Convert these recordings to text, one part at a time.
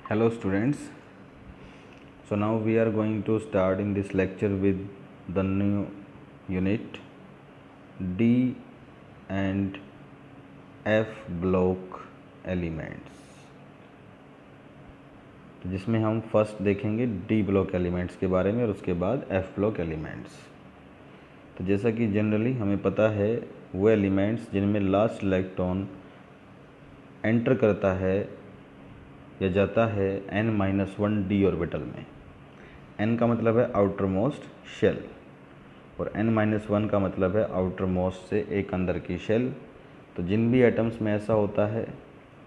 Hello students, so now we are going to start in this lecture with the new unit D and F block elements, जिसमें हम first देखेंगे D block elements के बारे में और उसके बाद एफ ब्लॉक एलिमेंट्स। तो जैसा कि जनरली हमें पता है वो एलिमेंट्स जिनमें लास्ट इलेक्ट्रॉन एंटर करता है या जाता है n-1 d ऑर्बिटल में। n का मतलब है आउटर मोस्ट शेल और n-1 का मतलब है आउटर मोस्ट से एक अंदर की शेल। तो जिन भी एटम्स में ऐसा होता है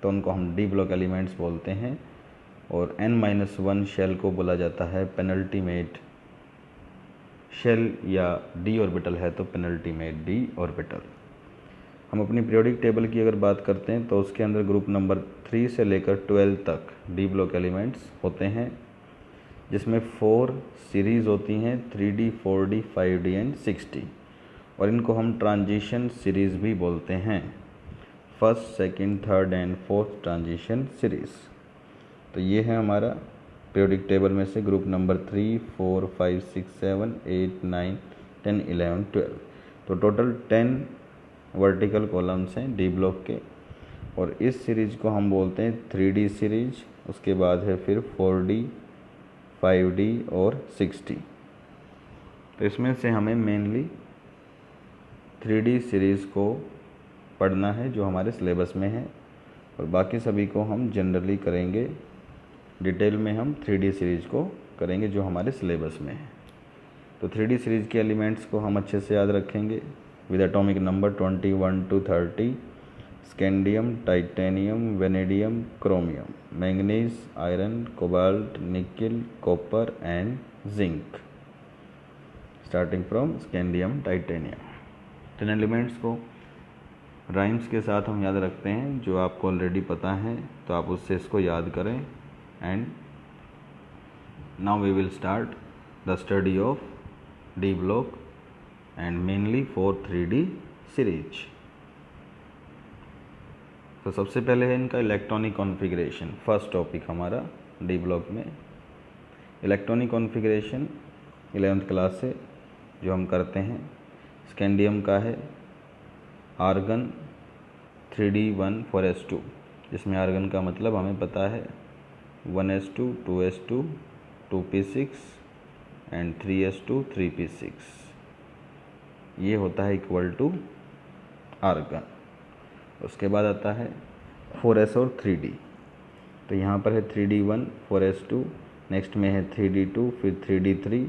तो उनको हम डी ब्लॉक एलिमेंट्स बोलते हैं और n-1 शेल को बोला जाता है पेनल्टीमेट शेल, या d ऑर्बिटल है तो पेनल्टीमेट d ऑर्बिटल। हम अपनी पीरियोडिक टेबल की अगर बात करते हैं तो उसके अंदर ग्रुप नंबर 3 से लेकर 12 तक डी ब्लॉक एलिमेंट्स होते हैं, जिसमें 4 सीरीज़ होती हैं 3D, 4D, 5D and 6D, और इनको हम ट्रांजिशन सीरीज़ भी बोलते हैं, first, second, third and fourth transition series. तो ये है हमारा पीरियोडिक टेबल में से ग्रुप नंबर 3, 4, 5, 6, 7, 8, 9, 10, 11, 12। तो टोटल 10 वर्टिकल कॉलम्स हैं डी ब्लॉक के, और इस सीरीज को हम बोलते हैं 3D सीरीज। उसके बाद है फिर 4D, 5D और 6D। तो इसमें से हमें मेनली 3D सीरीज़ को पढ़ना है जो हमारे सिलेबस में है, और बाकी सभी को हम जनरली करेंगे, डिटेल में हम 3D सीरीज़ को करेंगे जो हमारे सिलेबस में है। तो 3D सीरीज़ के एलिमेंट्स को हम अच्छे से याद रखेंगे with atomic number 21 to 30, scandium, titanium, vanadium, chromium, manganese, iron, cobalt, nickel, copper and zinc, starting from scandium, titanium। 10 elements को राइम्स के साथ हम याद रखते हैं जो आपको ऑलरेडी पता है, तो आप उससे इसको याद करें। And now we will start the study of D block and mainly for 3D series. तो सबसे पहले है इनका इलेक्ट्रॉनिक कॉन्फ़िगरेशन, फर्स्ट टॉपिक हमारा डी ब्लॉक में। इलेक्ट्रॉनिक कॉन्फ़िगरेशन 11th क्लास से जो हम करते हैं, स्कैंडियम का है आर्गन 3D1 4s2, जिसमें आर्गन का मतलब हमें पता है 1s2 2s2 2p6 and 3s2 3p6, ये होता है इक्वल टू आर्गन। उसके बाद आता है 4s और 3D। तो यहाँ पर है 3D1 4s2, नेक्स्ट में है 3D2, फिर 3D3,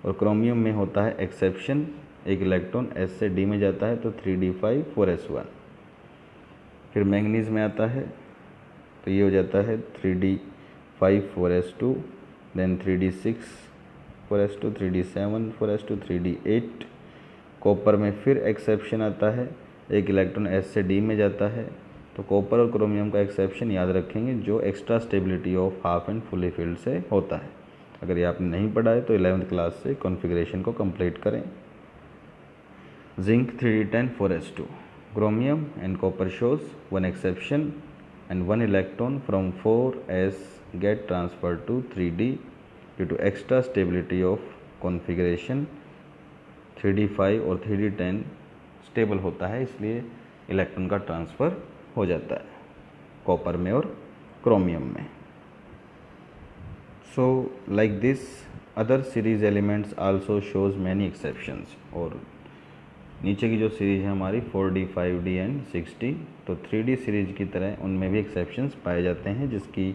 और क्रोमियम में होता है एक्सेप्शन, एक इलेक्ट्रॉन S से D में जाता है तो 3D5 4s1। फिर मैंगनीज में आता है तो ये हो जाता है 3D5 4s2, then 3D6 4s2, 3D7 4s2, 3D8। Copper में फिर एक्सेप्शन आता है, एक इलेक्ट्रॉन S से D में जाता है, तो कॉपर और क्रोमियम का एक्सेप्शन याद रखेंगे जो extra stability of half and fully field से होता है। अगर ये आपने नहीं पढ़ा है तो 11th क्लास से कॉन्फ़िगरेशन को कंप्लीट करें। Zinc 3D10 4s2, chromium and copper shows 1 exception and 1 electron from 4s get transfer to 3D due to extra stability of configuration. 3D5 और 3D10 स्टेबल होता है, इसलिए इलेक्ट्रॉन का ट्रांसफ़र हो जाता है कॉपर में और क्रोमियम में। So like this other series elements also shows many exceptions. और नीचे की जो सीरीज है हमारी 4D, 5D एंड 6D, तो 3D सीरीज की तरह उनमें भी एक्सेप्शंस पाए जाते हैं, जिसकी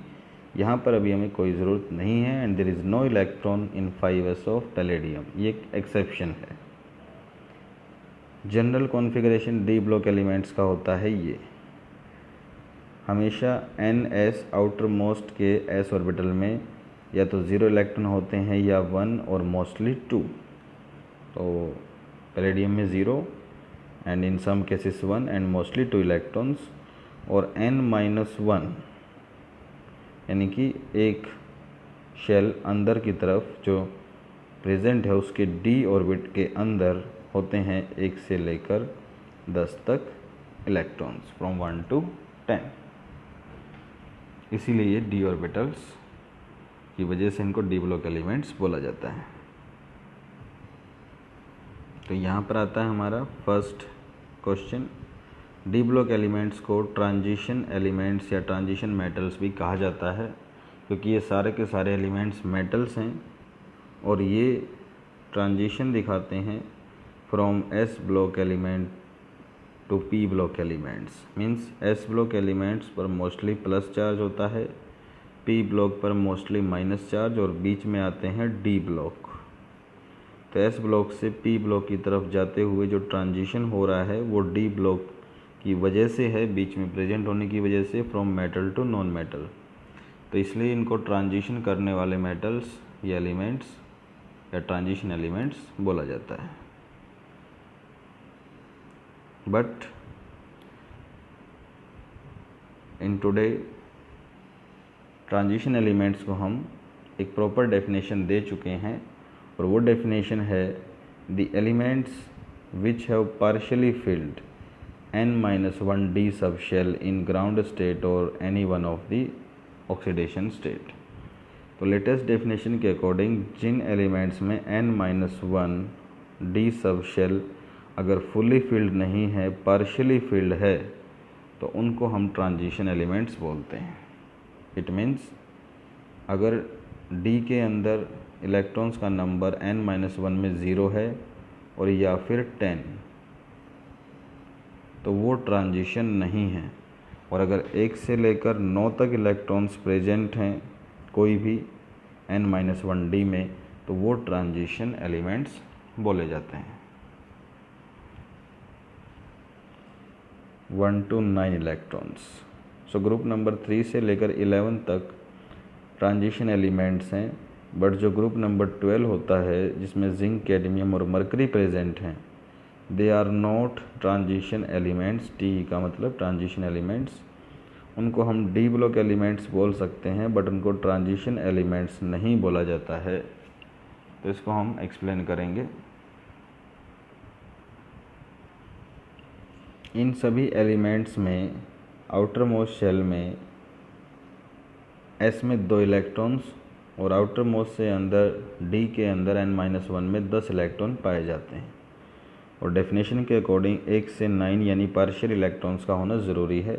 यहाँ पर अभी हमें कोई ज़रूरत नहीं है। And there is no electron in 5s of palladium, ये एक एक्सेप्शन है। General configuration D block elements का होता है ये, हमेशा ns आउटर मोस्ट के s ऑर्बिटल में या तो 0 इलेक्ट्रॉन होते हैं या 1 और मोस्टली 2। तो पैलेडियम में 0 and in some cases 1 and mostly 2 electrons, और n-1 यानी कि एक शेल अंदर की तरफ जो प्रेजेंट है उसके d ऑर्बिट के अंदर होते हैं 1 से लेकर 10 तक इलेक्ट्रॉन्स, फ्रॉम 1 to 10। इसीलिए ये डी ऑर्बिटल्स की वजह से इनको डी ब्लॉक एलिमेंट्स बोला जाता है। तो यहाँ पर आता है हमारा first question. D block elements को ट्रांजिशन एलिमेंट्स या ट्रांजिशन मेटल्स भी कहा जाता है, क्योंकि ये सारे के सारे एलिमेंट्स मेटल्स हैं और ये ट्रांजिशन दिखाते हैं from S block element to P block elements. Means S block elements पर मोस्टली प्लस चार्ज होता है, पी ब्लॉक पर मोस्टली माइनस चार्ज, और बीच में आते हैं डी ब्लॉक। तो एस ब्लॉक से पी ब्लॉक की तरफ जाते हुए जो ट्रांजिशन हो रहा है वो डी ब्लॉक की वजह से है, बीच में प्रेजेंट होने की वजह से, from metal to non metal. तो इसलिए इनको ट्रांजिशन करने वाले मेटल्स या एलिमेंट्स या ट्रांजिशन एलिमेंट्स बोला जाता है। But in today transition elements को हम एक प्रॉपर डेफिनेशन दे चुके हैं, और वो डेफिनेशन है the elements which have partially filled n-1 d सब शेल इन ग्राउंड स्टेट और any one of the oxidation state. तो लेटेस्ट डेफिनेशन के अकॉर्डिंग जिन एलिमेंट्स में n-1 d सब शेल अगर फुली फिल्ड नहीं है, पार्शियली फिल्ड है, तो उनको हम ट्रांजिशन एलिमेंट्स बोलते हैं। इट मीन्स अगर D के अंदर इलेक्ट्रॉन्स का नंबर n-1 में 0 है और या फिर 10, तो वो ट्रांजिशन नहीं है। और अगर 1 से लेकर 9 तक इलेक्ट्रॉन्स प्रेजेंट हैं कोई भी n-1 D में, तो वो ट्रांजिशन एलिमेंट्स बोले जाते हैं। 1 to 9 electrons. So group number 3 से लेकर 11 तक ट्रांजिशन एलिमेंट्स हैं, बट जो ग्रुप नंबर 12 होता है जिसमें जिंक, कैडमियम और मरकरी प्रेजेंट हैं, they are not transition elements. T का मतलब ट्रांजिशन एलिमेंट्स। उनको हम डी ब्लॉक एलिमेंट्स बोल सकते हैं, बट उनको ट्रांजिशन एलिमेंट्स नहीं बोला जाता है। तो इसको हम एक्सप्लेन करेंगे। इन सभी एलिमेंट्स में आउटर मोस्ट शेल में एस में 2 इलेक्ट्रॉन्स और आउटर मोस्ट से अंदर डी के अंदर n-1 में 10 इलेक्ट्रॉन पाए जाते हैं। और डेफिनेशन के अकॉर्डिंग 1 से 9 यानी पार्शियल इलेक्ट्रॉन्स का होना ज़रूरी है।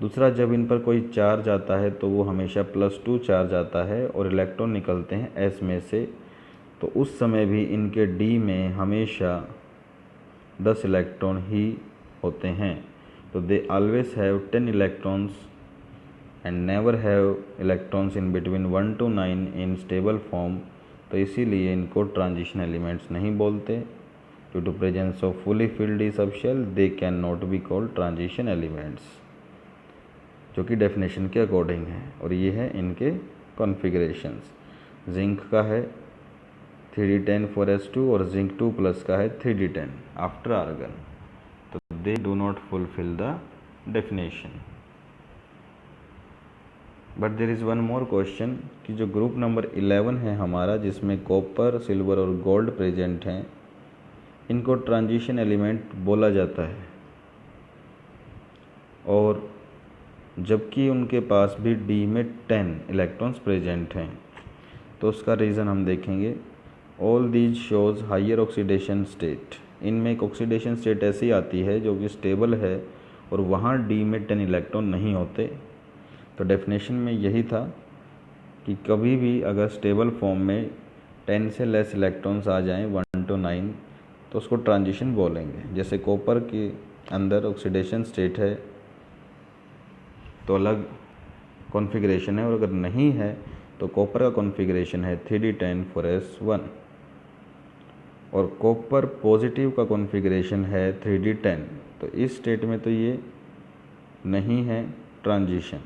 दूसरा, जब इन पर कोई चार्ज आता है तो वो हमेशा +2 चार्ज आता है और इलेक्ट्रॉन निकलते हैं एस में से, तो उस समय भी इनके डी में हमेशा 10 इलेक्ट्रॉन ही होते हैं। तो they always have 10 electrons and never have electrons in between 1 to 9 in stable form. तो इसीलिए इनको ट्रांजिशन एलिमेंट्स नहीं बोलते। Due to presence of fully filled D sub shell they can not be called transition elements, जो कि definition के according है। और ये है इनके कॉन्फ़िगरेशंस। जिंक का है 3d10 4s2 और जिंक 2+ का है 3d10 आफ्टर आर्गन। तो they do not fulfil the definition. But there is one more question कि जो ग्रुप नंबर 11 है हमारा, जिसमें कॉपर, सिल्वर और गोल्ड प्रेजेंट हैं, इनको ट्रांजिशन एलिमेंट बोला जाता है, और जबकि उनके पास भी डी में 10 इलेक्ट्रॉन्स प्रेजेंट हैं। तो उसका रीज़न हम देखेंगे। All these shows higher oxidation state. इनमें एक ऑक्सीडेशन स्टेट ऐसी आती है जो कि स्टेबल है और वहाँ डी में 10 इलेक्ट्रॉन नहीं होते। तो डेफिनेशन में यही था कि कभी भी अगर स्टेबल फॉर्म में 10 से लेस इलेक्ट्रॉन्स आ जाएं 1 to 9, तो उसको ट्रांजिशन बोलेंगे। जैसे कॉपर के अंदर ऑक्सीडेशन स्टेट है तो अलग कॉन्फ़िगरेशन है, और अगर नहीं है तो कॉपर का कॉन्फ़िगरेशन है 3d10 4s1, और कॉपर पॉजिटिव का कॉन्फ़िगरेशन है 3d10। तो इस स्टेट में तो ये नहीं है ट्रांजिशन।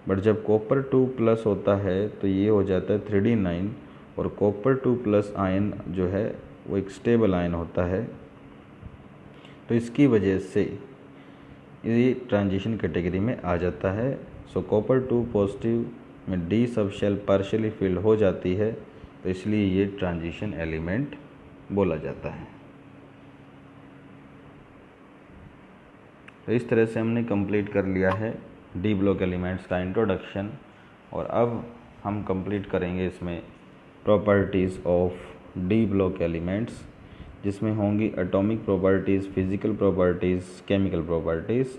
बट जब कॉपर 2+ होता है तो ये हो जाता है 3d9, और कॉपर 2+ आयन जो है वो एक स्टेबल आयन होता है। तो इसकी वजह से ये ट्रांजिशन कैटेगरी में आ जाता है। सो कॉपर 2 पॉजिटिव में D sub shell partially filled हो जाती है, तो इसलिए ये ट्रांजिशन एलिमेंट बोला जाता है। तो इस तरह से हमने कंप्लीट कर लिया है डी ब्लॉक एलिमेंट्स का इंट्रोडक्शन। और अब हम कंप्लीट करेंगे इसमें properties of D block elements, जिसमें होंगी atomic properties, physical properties, chemical properties,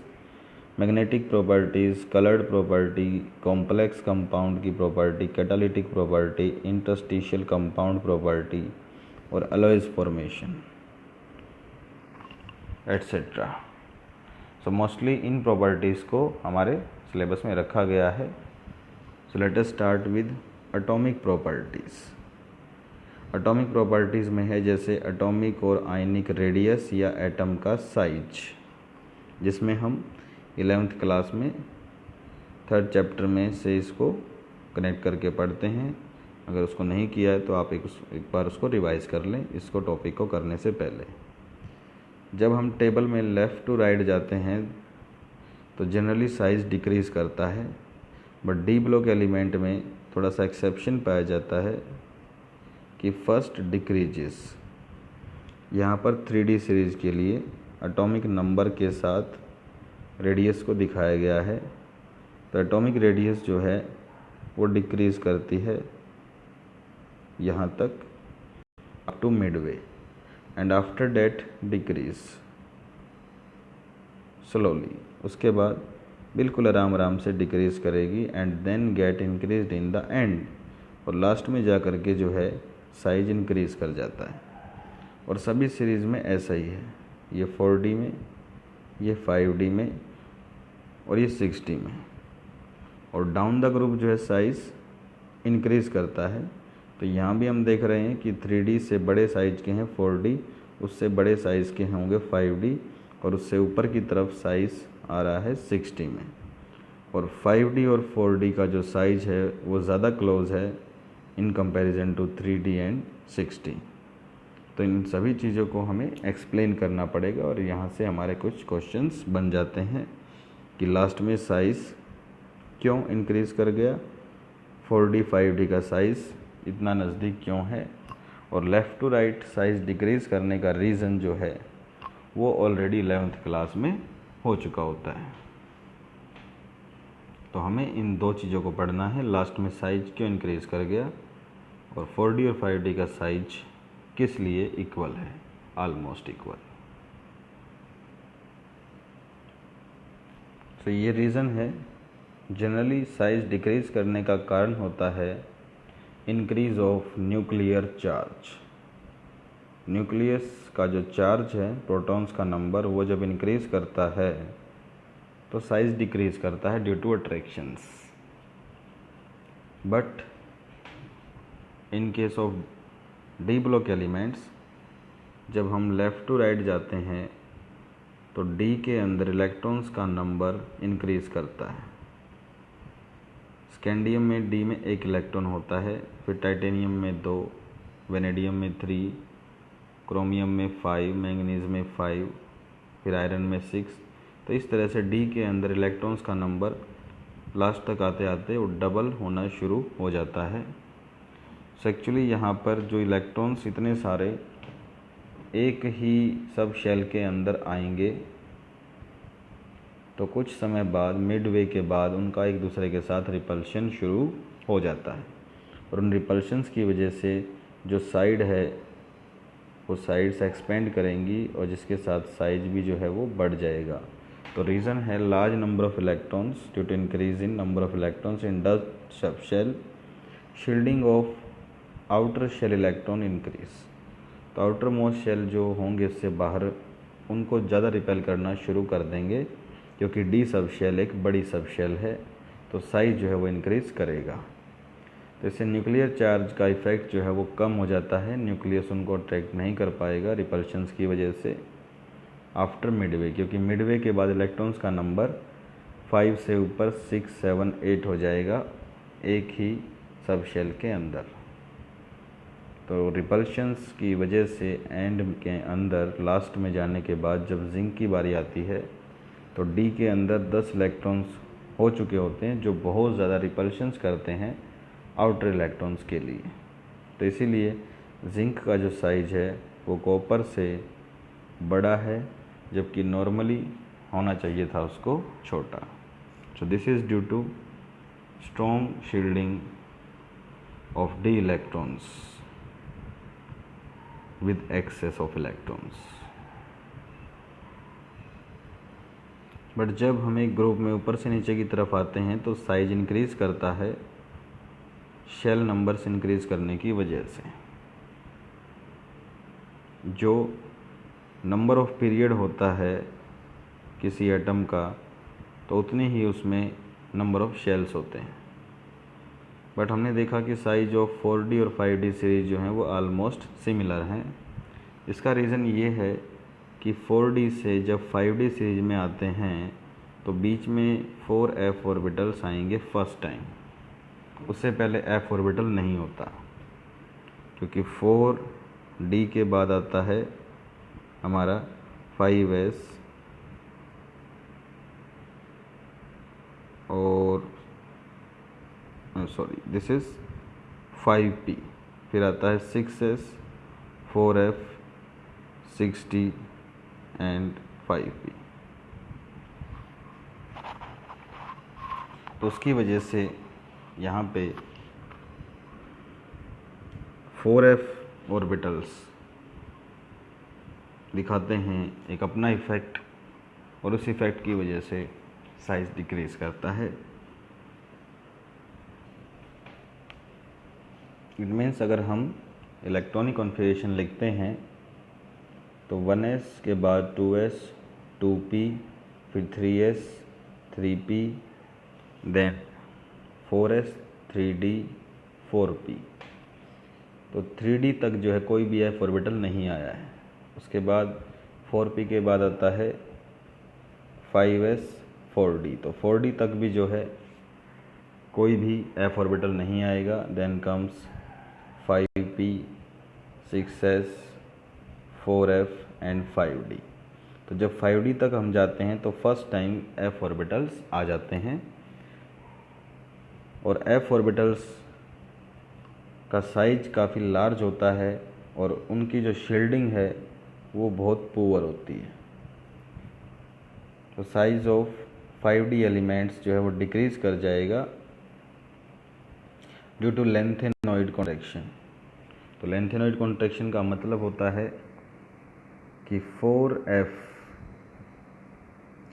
magnetic properties, coloured property, complex compound की property, catalytic property, interstitial compound property और alloys formation etcetera. So mostly इन प्रॉपर्टीज़ को हमारे सिलेबस में रखा गया है। So let us start with atomic properties. Atomic properties में है जैसे एटॉमिक और आयनिक रेडियस या एटम का साइज, जिसमें हम 11th क्लास में 3rd चैप्टर में से इसको कनेक्ट करके पढ़ते हैं। अगर उसको नहीं किया है तो आप एक बार उसको रिवाइज़ कर लें इसको टॉपिक को करने से पहले। जब हम टेबल में लेफ़्ट टू राइट जाते हैं तो जनरली साइज़ डिक्रीज़ करता है, बट डी ब्लॉक एलिमेंट में थोड़ा सा एक्सेप्शन पाया जाता है कि फर्स्ट डिक्रीजेस। यहाँ पर 3D सीरीज़ के लिए एटॉमिक नंबर के साथ रेडियस को दिखाया गया है। तो एटॉमिक रेडियस जो है वो डिक्रीज़ करती है यहाँ तक up to midway, and after that decrease slowly. उसके बाद बिल्कुल आराम आराम से डिक्रीज़ करेगी and then get increase in the end, और लास्ट में जा कर के जो है साइज इंक्रीज़ कर जाता है। और सभी सीरीज़ में ऐसा ही है, ये 4D में, ये 5D में और ये 6D में। और डाउन द ग्रुप जो है साइज़ इंक्रीज़ करता है। तो यहाँ भी हम देख रहे हैं कि 3D से बड़े साइज़ के हैं 4D, उससे बड़े साइज़ के होंगे 5D, और उससे ऊपर की तरफ साइज़ आ रहा है 6D में। और 5D और 4D का जो साइज़ है वो ज़्यादा क्लोज है in comparison to 3D and 6D। तो इन सभी चीज़ों को हमें एक्सप्लेन करना पड़ेगा, और यहाँ से हमारे कुछ क्वेश्चंस बन जाते हैं कि लास्ट में साइज़ क्यों इंक्रीज़ कर गया, 4D 5D का साइज़ इतना नज़दीक क्यों है, और left to right size decrease करने का रीज़न जो है वो ऑलरेडी 11th क्लास में हो चुका होता है। तो हमें इन दो चीज़ों को पढ़ना है, लास्ट में साइज़ क्यों इंक्रीज़ कर गया और 4D और 5D का साइज किस लिए इक्वल है, ऑलमोस्ट इक्वल। तो ये रीज़न है, जनरली साइज डिक्रीज़ करने का कारण होता है increase of nuclear charge. Nucleus का जो चार्ज है, प्रोटॉन्स का नंबर, वो जब इंक्रीज़ करता है तो साइज़ डिक्रीज़ करता है due to attractions. But in case of D block elements, जब हम लेफ़्ट टू राइट जाते हैं तो डी के अंदर इलेक्ट्रॉन्स का नंबर इंक्रीज़ करता है। स्कैंडियम में डी में 1 इलेक्ट्रॉन होता है, फिर टाइटेनियम में 2, वेनेडियम में 3, क्रोमियम में 5, मैंगनीज में 5, फिर आयरन में 6। तो इस तरह से डी के अंदर इलेक्ट्रॉन्स का नंबर लास्ट तक आते आते वो डबल होना शुरू हो जाता है। सो एक्चुअली यहाँ पर जो इलेक्ट्रॉन्स इतने सारे एक ही सब शेल के अंदर आएंगे, तो कुछ समय बाद मिडवे के बाद उनका एक दूसरे के साथ रिपल्शन शुरू हो जाता है, और उन रिपल्शंस की वजह से जो साइड है वो साइड्स एक्सपेंड करेंगी, और जिसके साथ साइज भी जो है वो बढ़ जाएगा। तो रीज़न है large number of electrons due to increase in number of electrons in the sub shell, shielding of outer shell electron increase. तो आउटर मोस्ट शेल जो होंगे इससे बाहर, उनको ज़्यादा रिपेल करना शुरू कर देंगे, क्योंकि डी सब शेल एक बड़ी सब शेल है, तो साइज जो है वो इंक्रीज़ करेगा। तो इससे न्यूक्लियर चार्ज का इफ़ेक्ट जो है वो कम हो जाता है, न्यूक्लियस उनको अट्रैक्ट नहीं कर पाएगा रिपल्शंस की वजह से आफ्टर मिडवे, क्योंकि मिडवे के बाद इलेक्ट्रॉन्स का नंबर 5 से ऊपर 6, 7, 8 हो जाएगा एक ही सब शेल के अंदर। तो रिपल्शंस की वजह से एंड के अंदर लास्ट में जाने के बाद जब जिंक की बारी आती है तो डी के अंदर 10 इलेक्ट्रॉन्स हो चुके होते हैं, जो बहुत ज़्यादा रिपल्शंस करते हैं आउटर इलेक्ट्रॉन्स के लिए। तो इसीलिए जिंक का जो साइज है वो कॉपर से बड़ा है, जबकि नॉर्मली होना चाहिए था उसको छोटा। So this is due to strong shielding of d electrons with excess of electrons. But जब हम एक ग्रुप में ऊपर से नीचे की तरफ आते हैं तो साइज इंक्रीज करता है शेल नंबर्स इंक्रीज करने की वजह से। जो नंबर ऑफ पीरियड होता है किसी एटम का तो उतने ही उसमें नंबर ऑफ शेल्स होते हैं। बट हमने देखा कि साइज ऑफ 4D और 5D सीरीज जो हैं वो ऑलमोस्ट सिमिलर हैं। इसका रीज़न ये है कि 4D से जब 5D सीरीज में आते हैं तो बीच में 4f ऑर्बिटल्स आएंगे फर्स्ट टाइम, उससे पहले f ऑर्बिटल नहीं होता, क्योंकि 4D के बाद आता है हमारा 5s और दिस इज़ 5p, फिर आता है 6s, 4f, 6d and 5p। तो उसकी वजह से यहाँ पे 4f ऑर्बिटल्स दिखाते हैं एक अपना इफ़ेक्ट, और उस इफ़ेक्ट की वजह से साइज डिक्रीज करता है। इट मीन्स अगर हम इलेक्ट्रॉनिक कॉन्फ़िगरेशन लिखते हैं तो 1s के बाद 2s, 2p, फिर 3s, 3p, then 4s, 3d, 4p। तो 3d तक जो है कोई भी f ऑर्बिटल नहीं आया है। उसके बाद 4p के बाद आता है 5s, 4d। तो 4d तक भी जो है कोई भी f ऑर्बिटल नहीं आएगा। Then comes 5p, 6s, 4f and 5d। तो जब 5d तक हम जाते हैं तो फर्स्ट टाइम f ऑर्बिटल्स आ जाते हैं, और f ऑर्बिटल्स का साइज काफ़ी लार्ज होता है और उनकी जो शील्डिंग है वो बहुत पुअर होती है। तो साइज ऑफ 5D एलिमेंट्स जो है वो डिक्रीज कर जाएगा ड्यू टू लेंथेनॉइड कॉन्ट्रैक्शन। तो लेंथेनॉइड कॉन्ट्रैक्शन का मतलब होता है कि 4f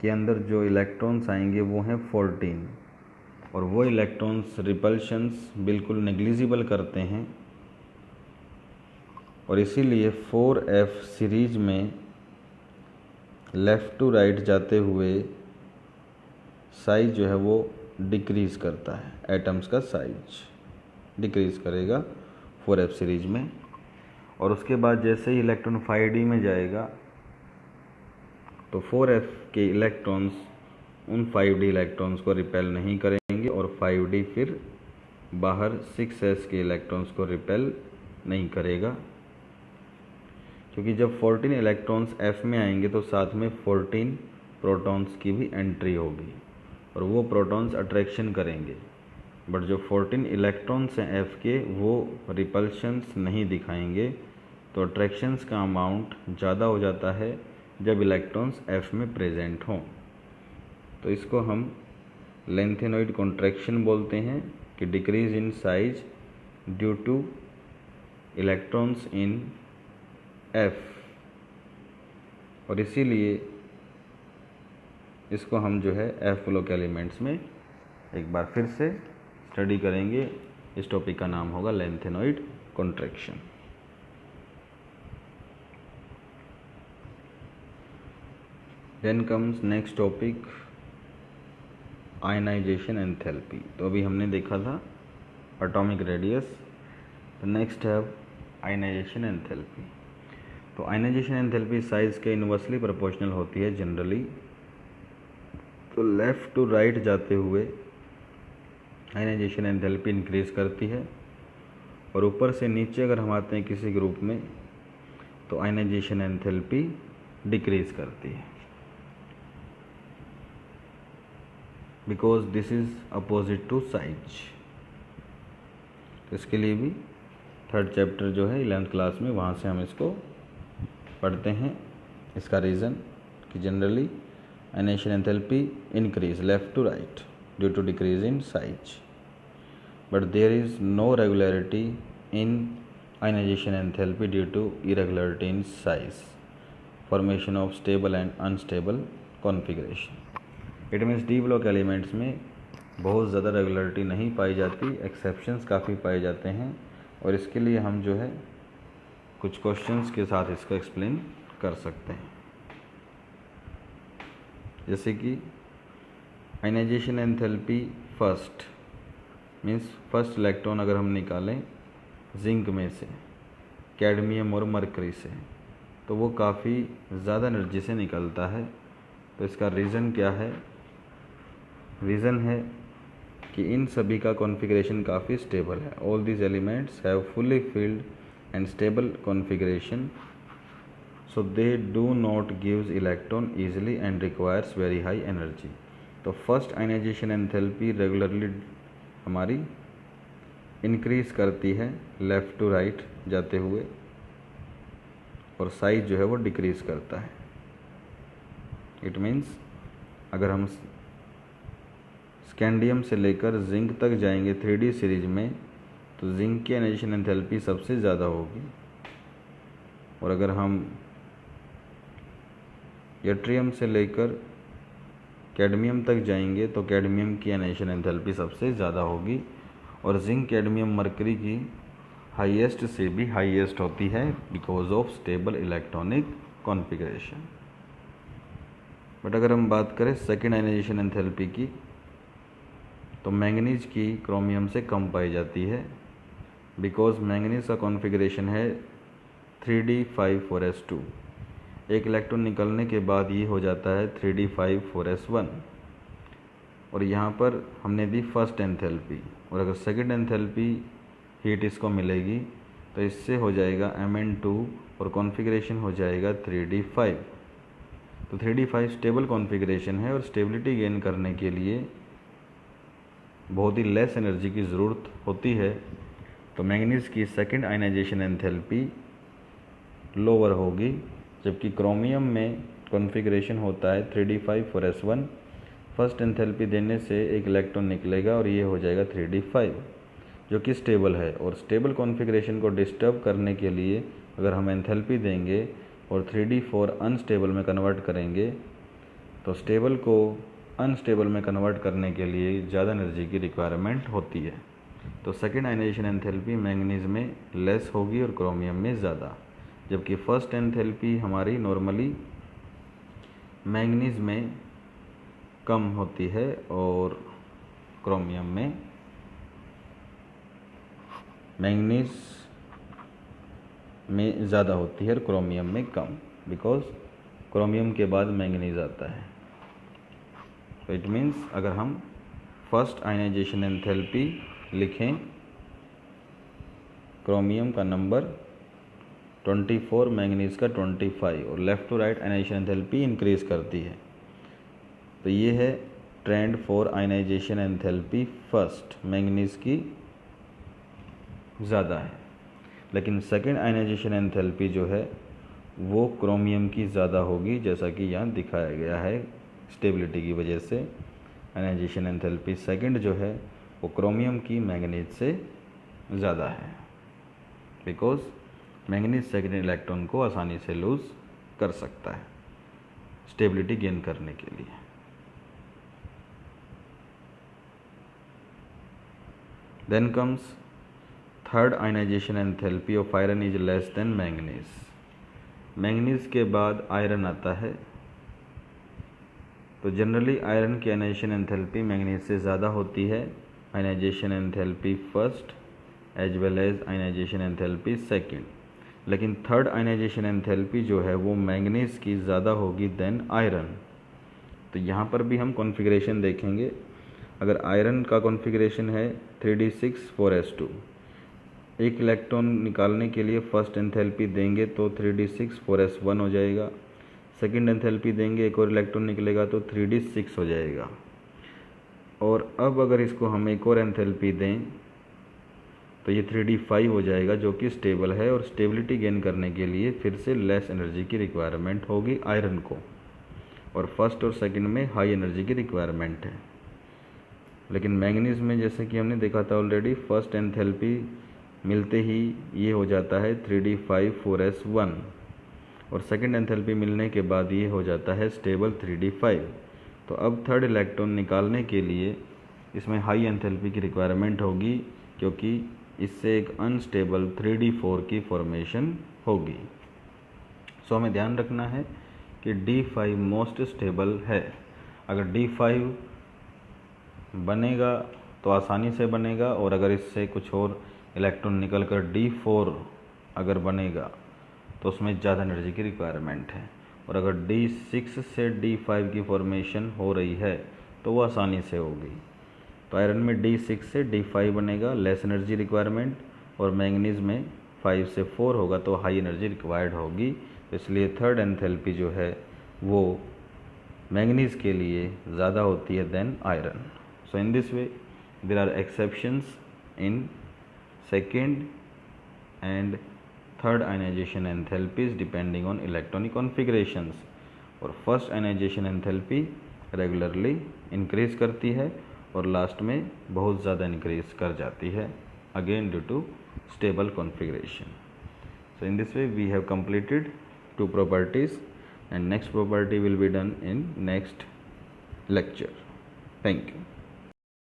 के अंदर जो इलेक्ट्रॉन्स आएंगे वो हैं 14, और वो इलेक्ट्रॉन्स रिपल्शंस बिल्कुल नेग्लिजिबल करते हैं, और इसीलिए 4f सीरीज में लेफ़्ट टू राइट जाते हुए साइज जो है वो डिक्रीज़ करता है। एटम्स का साइज डिक्रीज़ करेगा 4f सीरीज में, और उसके बाद जैसे ही इलेक्ट्रॉन 5D में जाएगा तो 4f के इलेक्ट्रॉन्स उन 5D इलेक्ट्रॉन्स को रिपेल नहीं करेंगे, और 5D फिर बाहर 6s के इलेक्ट्रॉन्स को रिपेल नहीं करेगा, क्योंकि जब 14 इलेक्ट्रॉन्स f में आएंगे तो साथ में 14 प्रोटॉन्स की भी एंट्री होगी, और वो प्रोटॉन्स अट्रैक्शन करेंगे। बट जो 14 इलेक्ट्रॉन्स हैं f के वो रिपल्शंस नहीं दिखाएंगे, तो अट्रैक्शंस का अमाउंट ज़्यादा हो जाता है जब इलेक्ट्रॉन्स f में प्रेजेंट हों। तो इसको हम लेंथेनॉइड कॉन्ट्रैक्शन बोलते हैं कि decrease in size due two electrons in f, और इसीलिए इसको हम जो है f ब्लॉक एलिमेंट्स में एक बार फिर से स्टडी करेंगे। इस टॉपिक का नाम होगा lanthanoid contraction. Then comes next topic ionisation enthalpy. तो अभी हमने देखा था एटॉमिक रेडियस, तो नेक्स्ट है आयनाइजेशन एंथैल्पी। तो आयनाइजेशन एंथैल्पी साइज के इन्वर्सली प्रोपोर्शनल होती है जनरली। तो लेफ़्ट टू राइट जाते हुए आयनाइजेशन एंथैल्पी इंक्रीज़ करती है, और ऊपर से नीचे अगर हम आते हैं किसी ग्रुप में तो आयनाइजेशन एंथैल्पी डिक्रीज़ करती है, because this is opposite to size. तो इसके लिए भी थर्ड चैप्टर जो है 11th क्लास में वहाँ से हम इसको पढ़ते हैं। इसका रीज़न कि generally ionisation enthalpy increase left to right. due to decrease in size. But there is no regularity in ionization enthalpy due to irregularity in size, formation of stable and unstable configuration. It means D block elements में बहुत ज़्यादा regularity नहीं पाई जाती, exceptions काफ़ी पाए जाते हैं, और इसके लिए हम जो है कुछ क्वेश्चंस के साथ इसको एक्सप्लेन कर सकते हैं। जैसे कि ionisation enthalpy first means first electron अगर हम निकालें जिंक में से, कैडमियम और मरकरी से, तो वो काफ़ी ज़्यादा एनर्जी से निकलता है। तो इसका रीज़न क्या है? रीज़न है कि इन सभी का कॉन्फ़िगरेशन काफ़ी स्टेबल है। All these elements have fully filled and stable configuration, so they do not gives electron easily and requires very high energy. तो फर्स्ट आयनाइजेशन एंथैल्पी रेगुलरली हमारी इंक्रीज़ करती है लेफ़्ट टू राइट जाते हुए, और size जो है वो डिक्रीज़ करता है। इट मीन्स अगर हम स्कैंडियम से लेकर जिंक तक जाएंगे 3D सीरीज में, तो जिंक की आयनाइजेशन एंथैल्पी सबसे ज़्यादा होगी, और अगर हम यट्रियम से लेकर कैडमियम तक जाएंगे तो कैडमियम की आयनाइजेशन एंथैल्पी सबसे ज़्यादा होगी, और जिंक कैडमियम मरकरी की हाईएस्ट से भी हाईएस्ट होती है because of stable electronic configuration. But अगर हम बात करें सेकेंड आयनाइजेशन एंथैल्पी की, तो मैंगनीज की क्रोमियम से कम पाई जाती है, बिकॉज मैंगनीज का कॉन्फ़िगरेशन है 3d5 4s2। एक इलेक्ट्रॉन निकलने के बाद ये हो जाता है 3d5 4s1, और यहाँ पर हमने दी फर्स्ट एंथैल्पी, और अगर सेकेंड एंथैल्पी हीट इसको मिलेगी तो इससे हो जाएगा Mn2 और कॉन्फ़िगरेशन हो जाएगा 3d5। तो 3d5 स्टेबल कॉन्फ़िगरेशन है, और स्टेबिलिटी गेन करने के लिए बहुत ही लेस एनर्जी की ज़रूरत होती है। तो मैंगनीज की सेकेंड आयनाइजेशन एंथैल्पी लोअर होगी, जबकि क्रोमियम में कॉन्फ़िगरेशन होता है 3d5 4s1। फर्स्ट एंथैल्पी देने से एक इलेक्ट्रॉन निकलेगा और ये हो जाएगा 3d5, जो कि स्टेबल है। और स्टेबल कॉन्फ़िगरेशन को डिस्टर्ब करने के लिए अगर हम एंथैल्पी देंगे और 3d4 अनस्टेबल में कन्वर्ट करेंगे, तो स्टेबल को अनस्टेबल में कन्वर्ट करने के लिए ज़्यादा एनर्जी की रिक्वायरमेंट होती है। तो सेकेंड आयनाइजेशन एंथैल्पी मैंगनीज में लेस होगी और क्रोमियम में ज़्यादा, जबकि फर्स्ट एंथैल्पी हमारी नॉर्मली मैंगनीज में कम होती है और क्रोमियम में, मैंगनीज में ज़्यादा होती है और क्रोमियम में कम, बिकॉज क्रोमियम के बाद मैंगनीज आता है। तो इट मीन्स अगर हम फर्स्ट आयनाइजेशन एंथैल्पी लिखें, क्रोमियम का नंबर 24, मैंगनीज का 25, और left to right ionisation enthalpy increase करती है। तो ये है trend for ionisation enthalpy first, manganese की ज़्यादा है, लेकिन सेकेंड आयनाइजेशन एंथैल्पी जो है वो क्रोमियम की ज़्यादा होगी, जैसा कि यहाँ दिखाया गया है। स्टेबिलिटी की वजह से आयनाइजेशन एंथैल्पी सेकेंड जो है वो क्रोमियम की मैंगनीज से ज़्यादा है, बिकॉज मैंगनीज सेकेंड इलेक्ट्रॉन को आसानी से लूज़ कर सकता है स्टेबिलिटी गेन करने के लिए। Then comes third ionisation enthalpy of iron is less than manganese. Manganese के बाद आयरन आता है, तो जनरली आयरन की आयनाइजेशन एंथैल्पी मैंगनीज से ज़्यादा होती है, ionisation enthalpy first as well as ionisation enthalpy second. लेकिन थर्ड आयनाइजेशन एंथैल्पी जो है वो मैंगनीज की ज़्यादा होगी देन आयरन। तो यहाँ पर भी हम कॉन्फ़िगरेशन देखेंगे। अगर आयरन का कॉन्फ़िगरेशन है 3d6 4s2, एक इलेक्ट्रॉन निकालने के लिए फर्स्ट एंथैल्पी देंगे तो 3d6 4s1 हो जाएगा, सेकेंड एंथैल्पी देंगे एक और इलेक्ट्रॉन निकलेगा तो 3d6 हो जाएगा। और अब अगर इसको हम एक और एंथैल्पी दें तो ये 3d5 हो जाएगा, जो कि स्टेबल है, और स्टेबिलिटी गेन करने के लिए फिर से लेस एनर्जी की रिक्वायरमेंट होगी आयरन को, और फर्स्ट और सेकंड में हाई एनर्जी की रिक्वायरमेंट है। लेकिन मैंगनीज में जैसे कि हमने देखा था ऑलरेडी, फर्स्ट एंथैल्पी मिलते ही ये हो जाता है 3d5 4s1 और सेकंड एंथैल्पी मिलने के बाद ये हो जाता है स्टेबल 3d5। तो अब थर्ड इलेक्ट्रॉन निकालने के लिए इसमें हाई एंथैल्पी की रिक्वायरमेंट होगी, क्योंकि इससे एक अनस्टेबल 3d4 की फॉर्मेशन होगी। सो हमें ध्यान रखना है कि d5 मोस्ट स्टेबल है। अगर d5 बनेगा तो आसानी से बनेगा, और अगर इससे कुछ और इलेक्ट्रॉन निकल कर d4 अगर बनेगा तो उसमें ज़्यादा एनर्जी की रिक्वायरमेंट है। और अगर d6 से d5 की फॉर्मेशन हो रही है तो वो आसानी से होगी। तो आयरन में d6 से d5 बनेगा, लेस एनर्जी रिक्वायरमेंट, और मैंगनीज में 5 से 4 होगा तो हाई एनर्जी रिक्वायर्ड होगी। इसलिए थर्ड एंथैल्पी जो है वो मैंगनीज के लिए ज़्यादा होती है then iron. So in this way there are exceptions in second and third ionization enthalpies depending on electronic configurations. और first ionization enthalpy regularly increase करती है और लास्ट में बहुत ज़्यादा इंक्रीज कर जाती है, again due to stable configuration. So in this way we have completed 2 properties, and next property will be done in next lecture. Thank you.